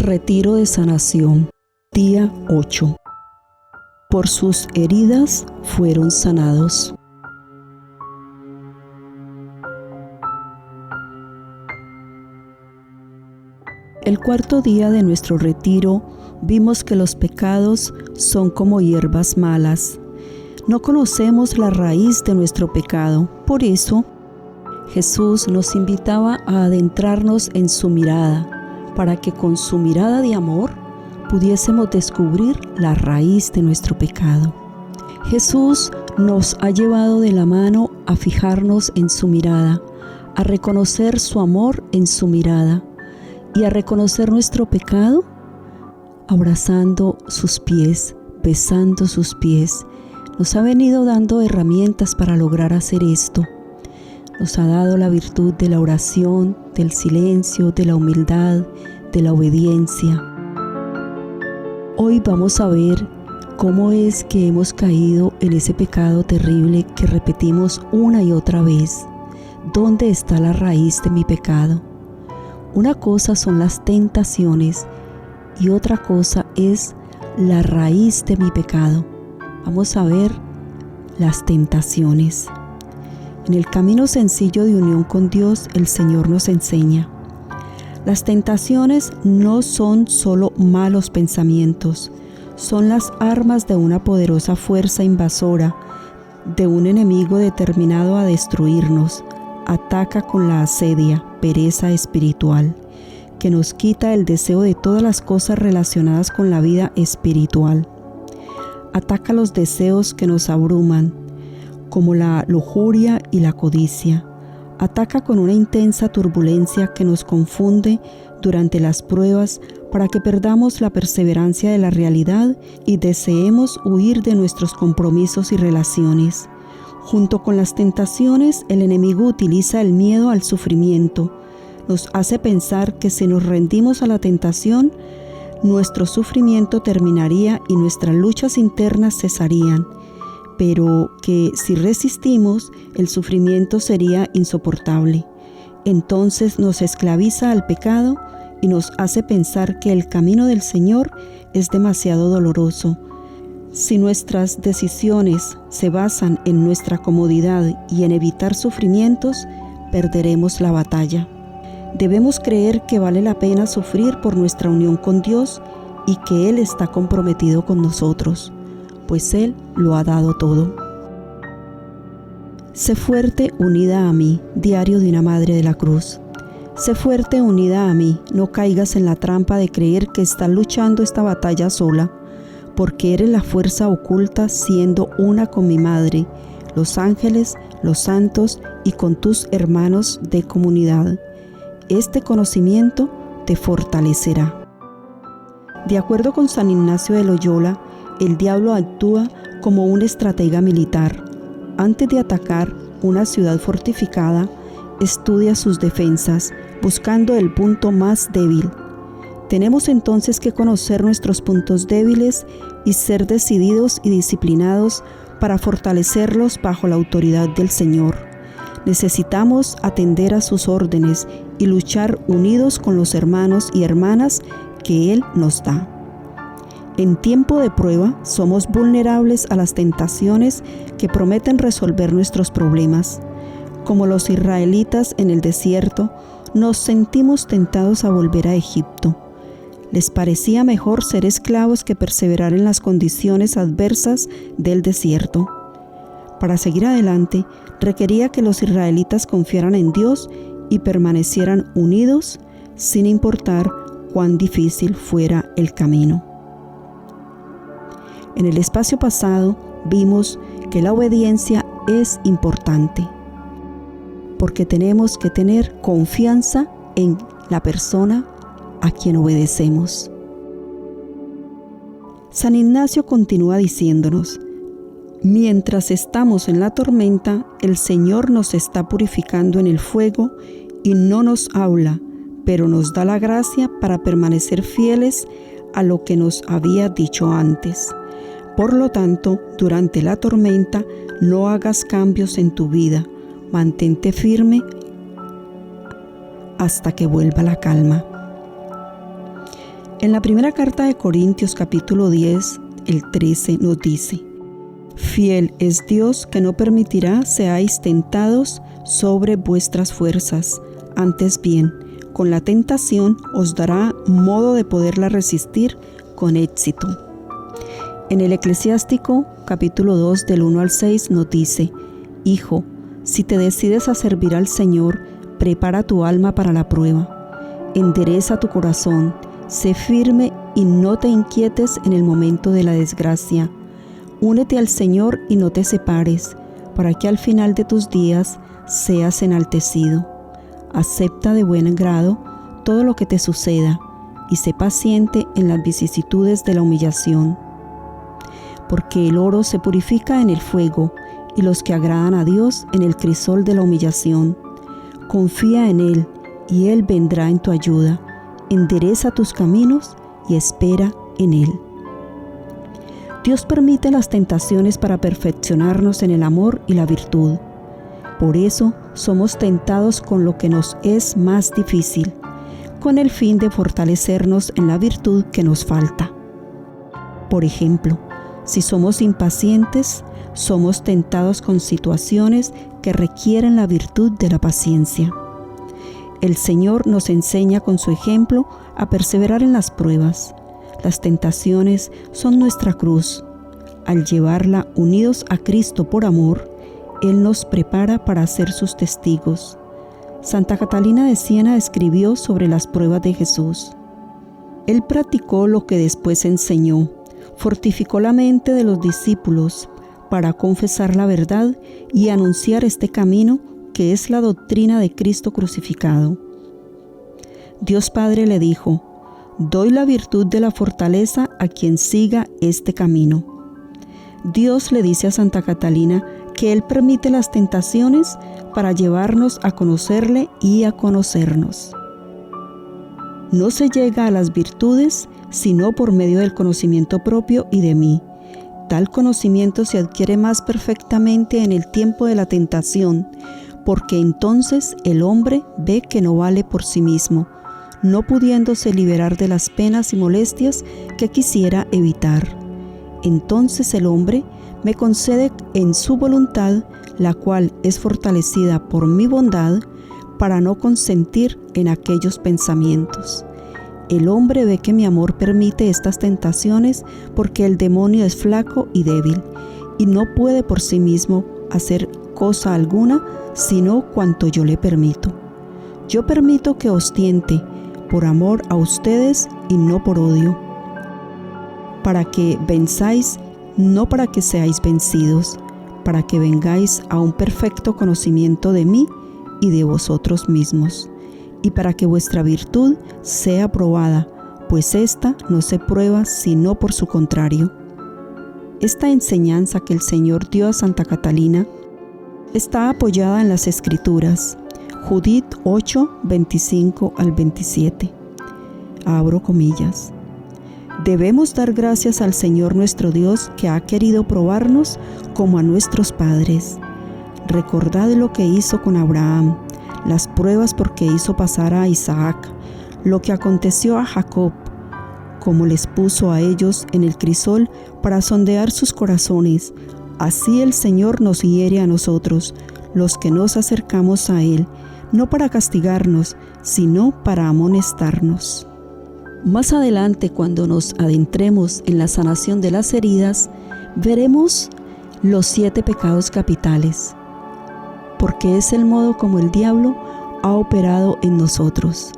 Retiro de sanación, día 8. Por sus heridas fueron sanados. El cuarto día de nuestro retiro vimos que los pecados son como hierbas malas. No conocemos la raíz de nuestro pecado, por eso Jesús nos invitaba a adentrarnos en su mirada, para que con su mirada de amor pudiésemos descubrir la raíz de nuestro pecado. Jesús nos ha llevado de la mano a fijarnos en su mirada, a reconocer su amor en su mirada y a reconocer nuestro pecado abrazando sus pies, besando sus pies. Nos ha venido dando herramientas para lograr hacer esto. Nos ha dado la virtud de la oración, del silencio, de la humildad, de la obediencia. Hoy vamos a ver cómo es que hemos caído en ese pecado terrible que repetimos una y otra vez. ¿Dónde está la raíz de mi pecado? Una cosa son las tentaciones y otra cosa es la raíz de mi pecado. Vamos a ver las tentaciones. En el camino sencillo de unión con Dios, el Señor nos enseña: las tentaciones no son solo malos pensamientos, son las armas de una poderosa fuerza invasora, de un enemigo determinado a destruirnos. Ataca con la asedia, pereza espiritual, que nos quita el deseo de todas las cosas relacionadas con la vida espiritual. Ataca los deseos que nos abruman, como la lujuria y la codicia. Ataca con una intensa turbulencia que nos confunde durante las pruebas para que perdamos la perseverancia de la realidad y deseemos huir de nuestros compromisos y relaciones. Junto con las tentaciones, el enemigo utiliza el miedo al sufrimiento. Nos hace pensar que si nos rendimos a la tentación, nuestro sufrimiento terminaría y nuestras luchas internas cesarían, pero que si resistimos, el sufrimiento sería insoportable. Entonces nos esclaviza al pecado y nos hace pensar que el camino del Señor es demasiado doloroso. Si nuestras decisiones se basan en nuestra comodidad y en evitar sufrimientos, perderemos la batalla. Debemos creer que vale la pena sufrir por nuestra unión con Dios y que Él está comprometido con nosotros, pues Él lo ha dado todo. Sé fuerte unida a mí, diario de una madre de la cruz. Sé fuerte unida a mí, no caigas en la trampa de creer que estás luchando esta batalla sola, porque eres la fuerza oculta siendo una con mi madre, los ángeles, los santos y con tus hermanos de comunidad. Este conocimiento te fortalecerá. De acuerdo con San Ignacio de Loyola, el diablo actúa como un estratega militar. Antes de atacar una ciudad fortificada, estudia sus defensas, buscando el punto más débil. Tenemos entonces que conocer nuestros puntos débiles y ser decididos y disciplinados para fortalecerlos bajo la autoridad del Señor. Necesitamos atender a sus órdenes y luchar unidos con los hermanos y hermanas que Él nos da. En tiempo de prueba, somos vulnerables a las tentaciones que prometen resolver nuestros problemas. Como los israelitas en el desierto, nos sentimos tentados a volver a Egipto. Les parecía mejor ser esclavos que perseverar en las condiciones adversas del desierto. Para seguir adelante, requería que los israelitas confiaran en Dios y permanecieran unidos, sin importar cuán difícil fuera el camino. En el espacio pasado vimos que la obediencia es importante, porque tenemos que tener confianza en la persona a quien obedecemos. San Ignacio continúa diciéndonos: mientras estamos en la tormenta, el Señor nos está purificando en el fuego y no nos habla, pero nos da la gracia para permanecer fieles a lo que nos había dicho antes. Por lo tanto, durante la tormenta, no hagas cambios en tu vida, mantente firme hasta que vuelva la calma. En la primera carta de Corintios capítulo 10, el 13 nos dice: Fiel es Dios, que no permitirá seáis tentados sobre vuestras fuerzas, antes bien, con la tentación os dará modo de poderla resistir con éxito. En el Eclesiástico capítulo 2 del 1 al 6 nos dice: Hijo, si te decides a servir al Señor, prepara tu alma para la prueba. Endereza tu corazón, sé firme y no te inquietes en el momento de la desgracia. Únete al Señor y no te separes, para que al final de tus días seas enaltecido. Acepta de buen grado todo lo que te suceda y sé paciente en las vicisitudes de la humillación. Porque el oro se purifica en el fuego y los que agradan a Dios en el crisol de la humillación. Confía en Él y Él vendrá en tu ayuda. Endereza tus caminos y espera en Él. Dios permite las tentaciones para perfeccionarnos en el amor y la virtud. Por eso somos tentados con lo que nos es más difícil, con el fin de fortalecernos en la virtud que nos falta. Por ejemplo, si somos impacientes, somos tentados con situaciones que requieren la virtud de la paciencia. El Señor nos enseña con su ejemplo a perseverar en las pruebas. Las tentaciones son nuestra cruz. Al llevarla unidos a Cristo por amor, Él nos prepara para ser sus testigos. Santa Catalina de Siena escribió sobre las pruebas de Jesús. Él practicó lo que después enseñó, fortificó la mente de los discípulos para confesar la verdad y anunciar este camino que es la doctrina de Cristo crucificado. Dios Padre le dijo: doy la virtud de la fortaleza a quien siga este camino. Dios le dice a Santa Catalina que Él permite las tentaciones para llevarnos a conocerle y a conocernos. No se llega a las virtudes sino por medio del conocimiento propio y de mí. Tal conocimiento se adquiere más perfectamente en el tiempo de la tentación, porque entonces el hombre ve que no vale por sí mismo, no pudiéndose liberar de las penas y molestias que quisiera evitar. Entonces el hombre me concede en su voluntad, la cual es fortalecida por mi bondad, para no consentir en aquellos pensamientos. El hombre ve que mi amor permite estas tentaciones porque el demonio es flaco y débil, y no puede por sí mismo hacer cosa alguna, sino cuanto yo le permito. Yo permito que os tiente, por amor a ustedes y no por odio, para que venzáis, no para que seáis vencidos, para que vengáis a un perfecto conocimiento de mí y de vosotros mismos, y para que vuestra virtud sea probada, pues ésta no se prueba sino por su contrario. Esta enseñanza que el Señor dio a Santa Catalina está apoyada en las Escrituras. Judith 8, 25 al 27. Abro comillas. Debemos dar gracias al Señor nuestro Dios, que ha querido probarnos como a nuestros padres. Recordad lo que hizo con Abraham, las pruebas por que hizo pasar a Isaac, lo que aconteció a Jacob, como les puso a ellos en el crisol para sondear sus corazones. Así el Señor nos hiere a nosotros, los que nos acercamos a Él, no para castigarnos, sino para amonestarnos. Más adelante, cuando nos adentremos en la sanación de las heridas, veremos los 7 pecados capitales, porque es el modo como el diablo ha operado en nosotros.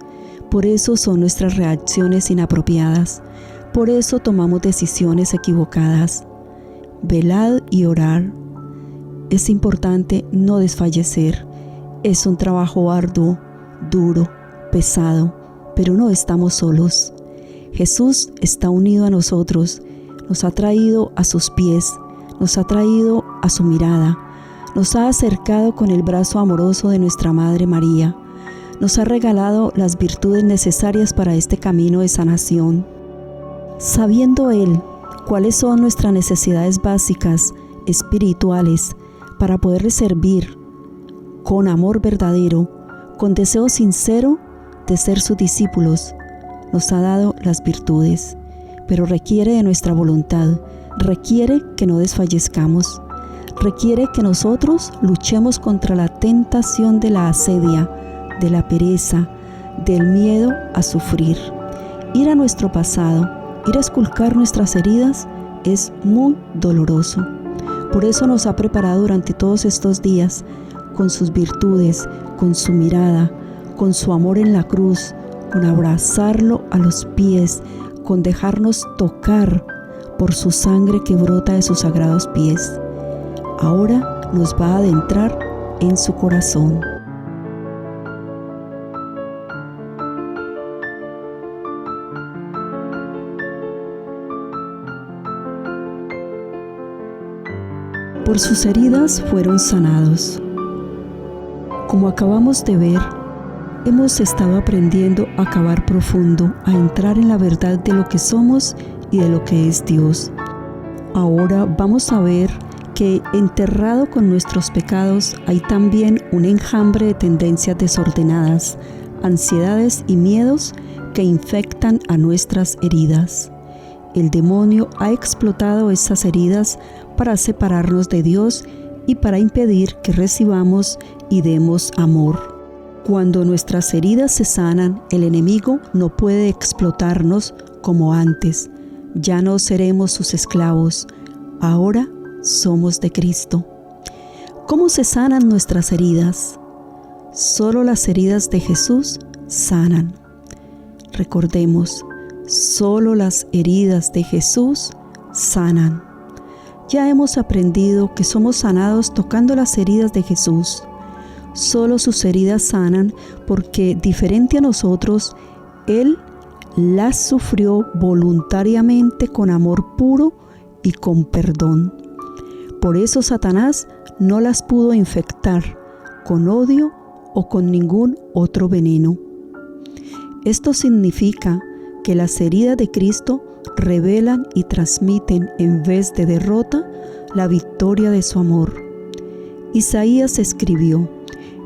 Por eso son nuestras reacciones inapropiadas, por eso tomamos decisiones equivocadas. Velad y orar. Es importante no desfallecer. Es un trabajo arduo, duro, pesado, pero no estamos solos. Jesús está unido a nosotros, nos ha traído a sus pies, nos ha traído a su mirada, nos ha acercado con el brazo amoroso de nuestra Madre María, nos ha regalado las virtudes necesarias para este camino de sanación. Sabiendo Él cuáles son nuestras necesidades básicas, espirituales, para poderle servir con amor verdadero, con deseo sincero de ser sus discípulos, nos ha dado las virtudes, pero requiere de nuestra voluntad, requiere que no desfallezcamos, requiere que nosotros luchemos contra la tentación de la asedia, de la pereza, del miedo a sufrir. Ir a nuestro pasado, ir a esculcar nuestras heridas es muy doloroso. Por eso nos ha preparado durante todos estos días, con sus virtudes, con su mirada, con su amor en la cruz, con abrazarlo a los pies, con dejarnos tocar por su sangre que brota de sus sagrados pies. Ahora nos va a adentrar en su corazón. Por sus heridas fueron sanados. Como acabamos de ver, hemos estado aprendiendo a cavar profundo, a entrar en la verdad de lo que somos y de lo que es Dios. Ahora vamos a ver que enterrado con nuestros pecados hay también un enjambre de tendencias desordenadas, ansiedades y miedos que infectan a nuestras heridas. El demonio ha explotado esas heridas para separarnos de Dios y para impedir que recibamos y demos amor. Cuando nuestras heridas se sanan, el enemigo no puede explotarnos como antes. Ya no seremos sus esclavos. Ahora somos de Cristo. ¿Cómo se sanan nuestras heridas? Solo las heridas de Jesús sanan. Recordemos, solo las heridas de Jesús sanan. Ya hemos aprendido que somos sanados tocando las heridas de Jesús. Solo sus heridas sanan porque, diferente a nosotros, Él las sufrió voluntariamente con amor puro y con perdón. Por eso Satanás no las pudo infectar con odio o con ningún otro veneno. Esto significa que las heridas de Cristo revelan y transmiten en vez de derrota la victoria de su amor. Isaías escribió: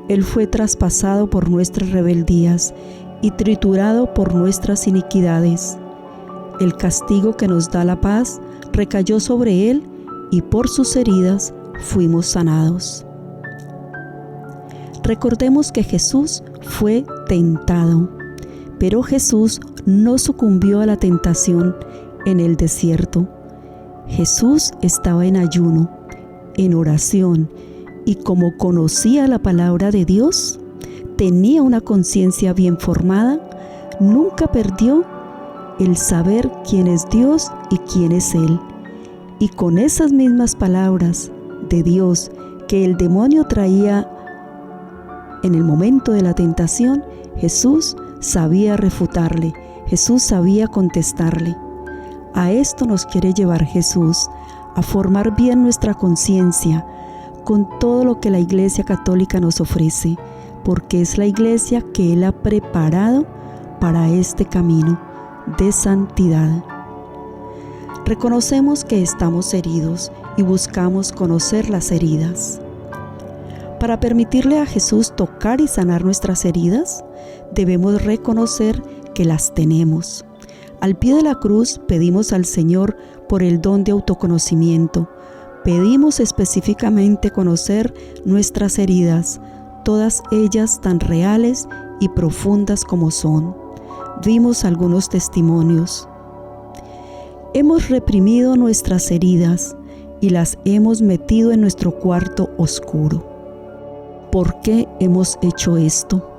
Él fue traspasado por nuestras rebeldías y triturado por nuestras iniquidades. El castigo que nos da la paz recayó sobre Él y por sus heridas fuimos sanados. Recordemos que Jesús fue tentado, pero Jesús no sucumbió a la tentación en el desierto. Jesús estaba en ayuno, en oración, y como conocía la palabra de Dios, tenía una conciencia bien formada, nunca perdió el saber quién es Dios y quién es Él. Y con esas mismas palabras de Dios que el demonio traía en el momento de la tentación, Jesús sabía refutarle, Jesús sabía contestarle. A esto nos quiere llevar Jesús, a formar bien nuestra conciencia con todo lo que la Iglesia Católica nos ofrece, porque es la Iglesia que Él ha preparado para este camino de santidad. Reconocemos que estamos heridos y buscamos conocer las heridas. Para permitirle a Jesús tocar y sanar nuestras heridas, debemos reconocer que las tenemos. Al pie de la cruz pedimos al Señor por el don de autoconocimiento. Pedimos específicamente conocer nuestras heridas, todas ellas tan reales y profundas como son. Vimos algunos testimonios. Hemos reprimido nuestras heridas y las hemos metido en nuestro cuarto oscuro. ¿Por qué hemos hecho esto?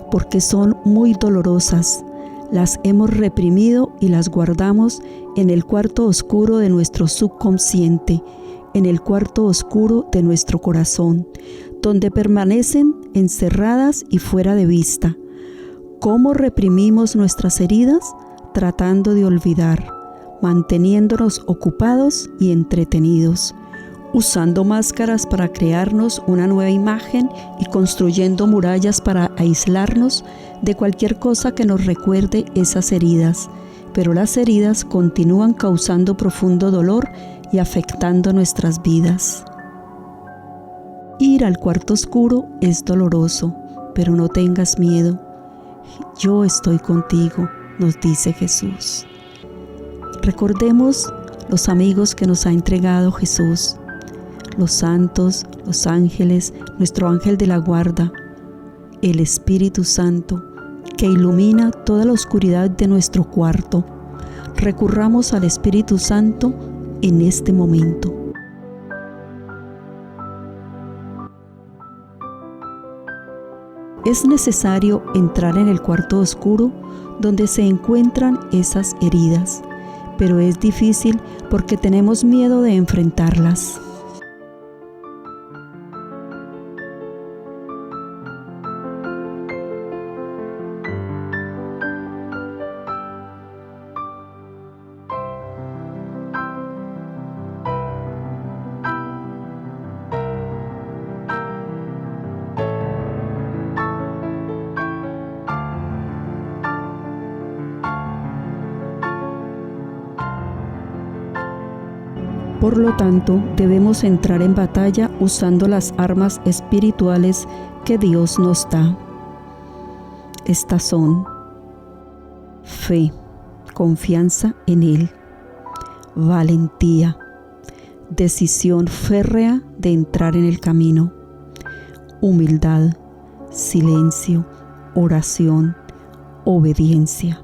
Porque son muy dolorosas. Las hemos reprimido y las guardamos en el cuarto oscuro de nuestro subconsciente, en el cuarto oscuro de nuestro corazón, donde permanecen encerradas y fuera de vista. ¿Cómo reprimimos nuestras heridas? Tratando de olvidar, manteniéndonos ocupados y entretenidos, usando máscaras para crearnos una nueva imagen y construyendo murallas para aislarnos de cualquier cosa que nos recuerde esas heridas. Pero las heridas continúan causando profundo dolor y afectando nuestras vidas. Ir al cuarto oscuro es doloroso, pero no tengas miedo. Yo estoy contigo. nos dice Jesús. Recordemos los amigos que nos ha entregado Jesús, los santos, los ángeles, nuestro ángel de la guarda, el Espíritu Santo, que ilumina toda la oscuridad de nuestro cuarto. Recurramos al Espíritu Santo en este momento. Es necesario entrar en el cuarto oscuro donde se encuentran esas heridas, pero es difícil porque tenemos miedo de enfrentarlas. Por lo tanto, debemos entrar en batalla usando las armas espirituales que Dios nos da. Estas son: fe, confianza en Él; valentía, decisión férrea de entrar en el camino; humildad, silencio, oración, obediencia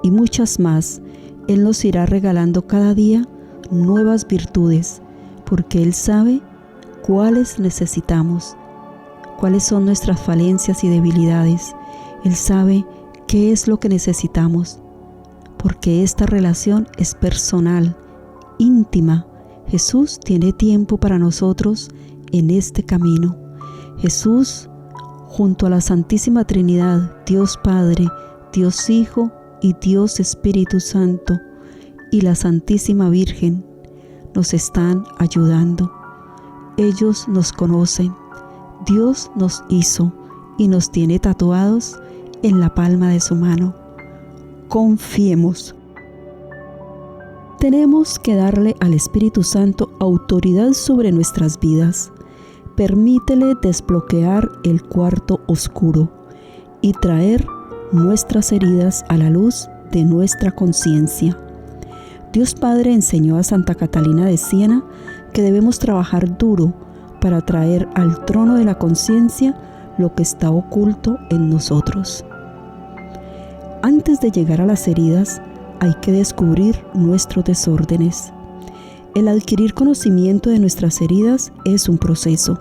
y muchas más. Él nos irá regalando cada día nuevas virtudes, porque Él sabe cuáles necesitamos, cuáles son nuestras falencias y debilidades. Él sabe qué es lo que necesitamos, porque esta relación es personal, íntima. Jesús tiene tiempo para nosotros en este camino. Jesús, junto a la Santísima Trinidad, Dios Padre, Dios Hijo y Dios Espíritu Santo, y la Santísima Virgen, nos están ayudando. Ellos nos conocen. Dios nos hizo y nos tiene tatuados en la palma de su mano. Confiemos. Tenemos que darle al Espíritu Santo autoridad sobre nuestras vidas. Permítele desbloquear el cuarto oscuro y traer nuestras heridas a la luz de nuestra conciencia. Dios Padre enseñó a Santa Catalina de Siena que debemos trabajar duro para traer al trono de la conciencia lo que está oculto en nosotros. Antes de llegar a las heridas, hay que descubrir nuestros desórdenes. El adquirir conocimiento de nuestras heridas es un proceso.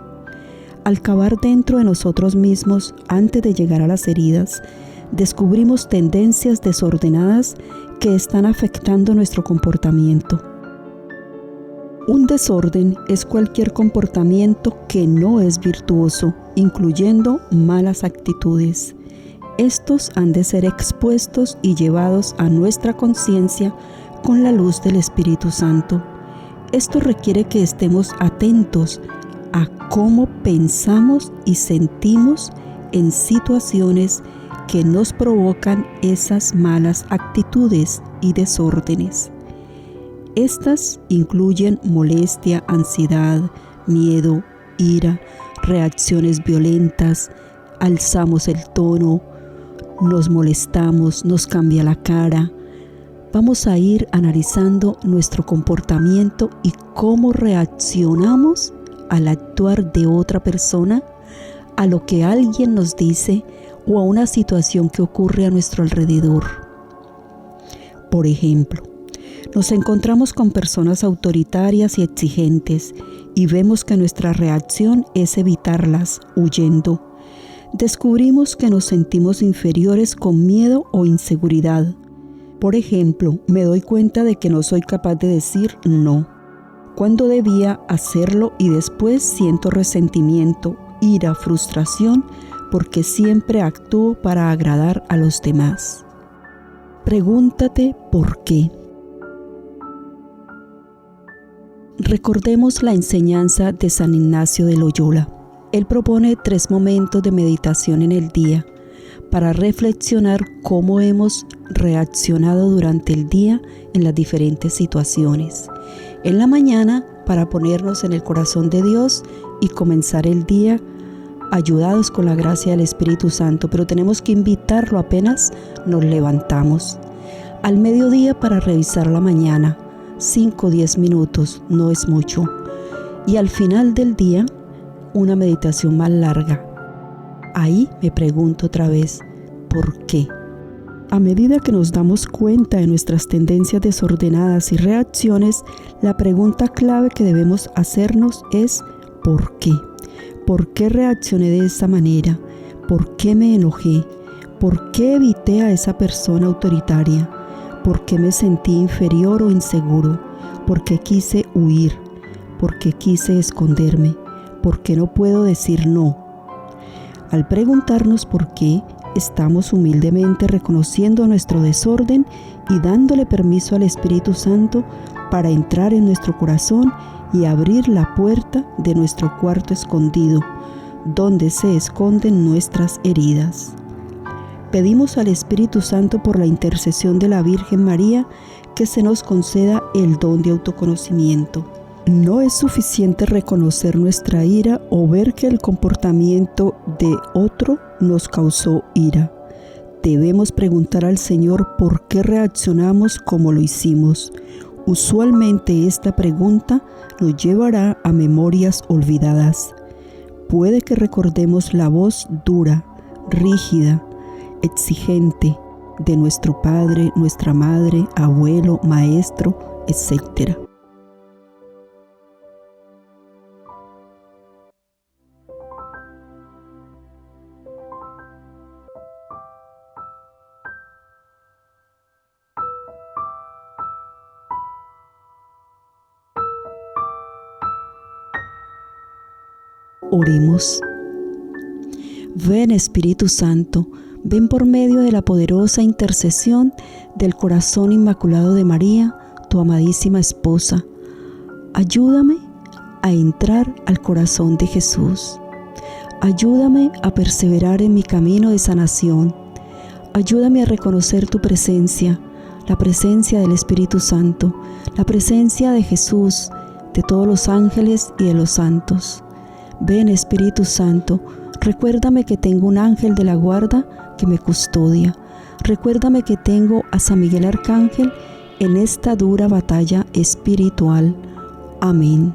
Al cavar dentro de nosotros mismos antes de llegar a las heridas, descubrimos tendencias desordenadas que están afectando nuestro comportamiento. Un desorden es cualquier comportamiento que no es virtuoso, incluyendo malas actitudes. Estos han de ser expuestos y llevados a nuestra conciencia con la luz del Espíritu Santo. Esto requiere que estemos atentos a cómo pensamos y sentimos en situaciones que nos provocan esas malas actitudes y desórdenes. Estas incluyen molestia, ansiedad, miedo, ira, reacciones violentas, alzamos el tono, nos molestamos, nos cambia la cara. Vamos a ir analizando nuestro comportamiento y cómo reaccionamos al actuar de otra persona, a lo que alguien nos dice o a una situación que ocurre a nuestro alrededor. Por ejemplo, nos encontramos con personas autoritarias y exigentes y vemos que nuestra reacción es evitarlas, huyendo. Descubrimos que nos sentimos inferiores con miedo o inseguridad. Por ejemplo, me doy cuenta de que no soy capaz de decir no, cuando debía hacerlo, y después siento resentimiento, ira, frustración, porque siempre actúo para agradar a los demás. Pregúntate por qué. Recordemos la enseñanza de San Ignacio de Loyola. Él propone 3 momentos de meditación en el día para reflexionar cómo hemos reaccionado durante el día en las diferentes situaciones. En la mañana, para ponernos en el corazón de Dios y comenzar el día ayudados con la gracia del Espíritu Santo, pero tenemos que invitarlo apenas nos levantamos. Al mediodía para revisar la mañana, 5 o 10 minutos, no es mucho. Y al final del día, una meditación más larga. Ahí me pregunto otra vez, ¿por qué? A medida que nos damos cuenta de nuestras tendencias desordenadas y reacciones, la pregunta clave que debemos hacernos es ¿por qué? ¿Por qué reaccioné de esa manera? ¿Por qué me enojé? ¿Por qué evité a esa persona autoritaria? ¿Por qué me sentí inferior o inseguro? ¿Por qué quise huir? ¿Por qué quise esconderme? ¿Por qué no puedo decir no? Al preguntarnos por qué, estamos humildemente reconociendo nuestro desorden y dándole permiso al Espíritu Santo para entrar en nuestro corazón y abrir la puerta de nuestro cuarto escondido, donde se esconden nuestras heridas. Pedimos al Espíritu Santo por la intercesión de la Virgen María que se nos conceda el don de autoconocimiento. No es suficiente reconocer nuestra ira o ver que el comportamiento de otro nos causó ira. Debemos preguntar al Señor por qué reaccionamos como lo hicimos. Usualmente esta pregunta nos llevará a memorias olvidadas. Puede que recordemos la voz dura, rígida, exigente de nuestro padre, nuestra madre, abuelo, maestro, etc. Oremos. Ven, Espíritu Santo, ven por medio de la poderosa intercesión del corazón inmaculado de María, tu amadísima esposa. Ayúdame a entrar al corazón de Jesús. Ayúdame a perseverar en mi camino de sanación. Ayúdame a reconocer tu presencia, la presencia del Espíritu Santo, la presencia de Jesús, de todos los ángeles y de los santos. Ven, Espíritu Santo, recuérdame que tengo un ángel de la guarda que me custodia. Recuérdame que tengo a San Miguel Arcángel en esta dura batalla espiritual. Amén.